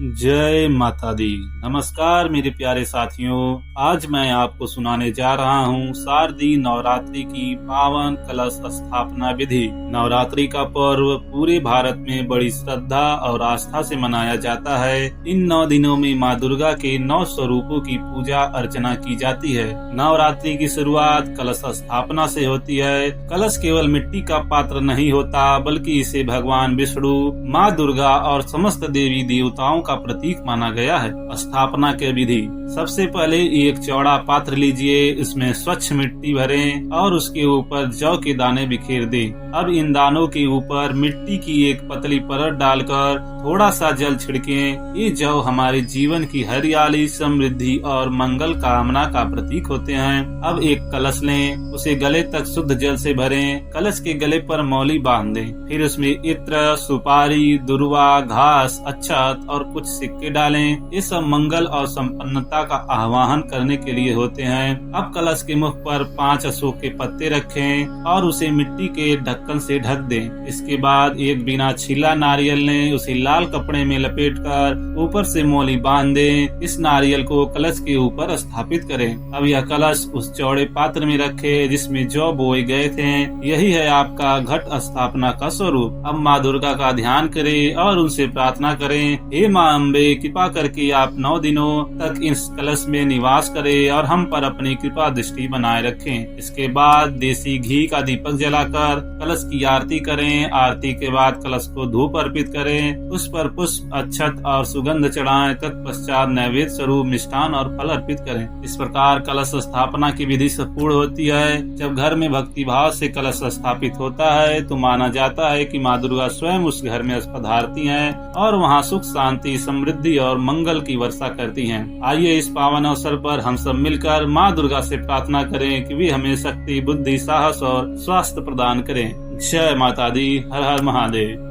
जय माता दी। नमस्कार मेरे प्यारे साथियों, आज मैं आपको सुनाने जा रहा हूँ शारदीय नवरात्रि की पावन कलश स्थापना विधि। नवरात्रि का पर्व पूरे भारत में बड़ी श्रद्धा और आस्था से मनाया जाता है। इन 9 दिनों में माँ दुर्गा के 9 स्वरूपों की पूजा अर्चना की जाती है। नवरात्रि की शुरुआत कलश स्थापना से होती है। कलश केवल मिट्टी का पात्र नहीं होता, बल्कि इसे भगवान विष्णु, माँ दुर्गा और समस्त देवी देवताओं का प्रतीक माना गया है। स्थापना के विधि: सबसे पहले एक चौड़ा पात्र लीजिए, इसमें स्वच्छ मिट्टी भरें और उसके ऊपर जौ के दाने बिखेर दें। अब इन दानों के ऊपर मिट्टी की एक पतली परत डालकर थोड़ा सा जल छिड़कें। ये जौ हमारे जीवन की हरियाली, समृद्धि और मंगल कामना का प्रतीक होते हैं। अब एक कलश लें, उसे गले तक शुद्ध जल से भरें। कलश के गले पर मौली बांध दें। फिर उसमें इत्र, सुपारी, दुर्वा, घास, अक्षत और कुछ सिक्के डालें। ये सब मंगल और संपन्नता का आह्वान करने के लिए होते हैं। अब कलश के मुख पर 5 अशोक के पत्ते रखें और उसे मिट्टी के ढक्कन से ढक दें। इसके बाद एक बिना छिला नारियल लें, उसे लाल कपड़े में लपेटकर ऊपर से मौली बांध दें। इस नारियल को कलश के ऊपर स्थापित करें। अब यह कलश उस चौड़े पात्र में रखें जिसमें जौ बोए गए थे। यही है आपका घट स्थापना का स्वरूप। अब माँ दुर्गा का ध्यान करें और उनसे प्रार्थना करें, हे माँ अम्बे, कृपा करके आप 9 दिनों तक इस कलश में निवास करें और हम पर अपनी कृपा दृष्टि बनाए रखें। इसके बाद देसी घी का दीपक जलाकर कलश की आरती करें। आरती के बाद कलश को धूप अर्पित करें, उस पर पुष्प, अक्षत और सुगंध चढ़ाएं। तत्पश्चात नैवेद्य स्वरूप मिष्ठान और फल अर्पित करें। इस प्रकार कलश स्थापना की विधि संपूर्ण होती है। जब घर में भक्ति भाव से कलश स्थापित होता है तो माना जाता है कि माँ दुर्गा स्वयं उस घर में पधारती हैं और वहाँ सुख, शांति, समृद्धि और मंगल की वर्षा करती हैं। आइए इस पावन अवसर पर हम सब मिलकर माँ दुर्गा से प्रार्थना करें कि वे हमें शक्ति, बुद्धि, साहस और स्वास्थ्य प्रदान करें। जय माता दी। हर हर महादेव।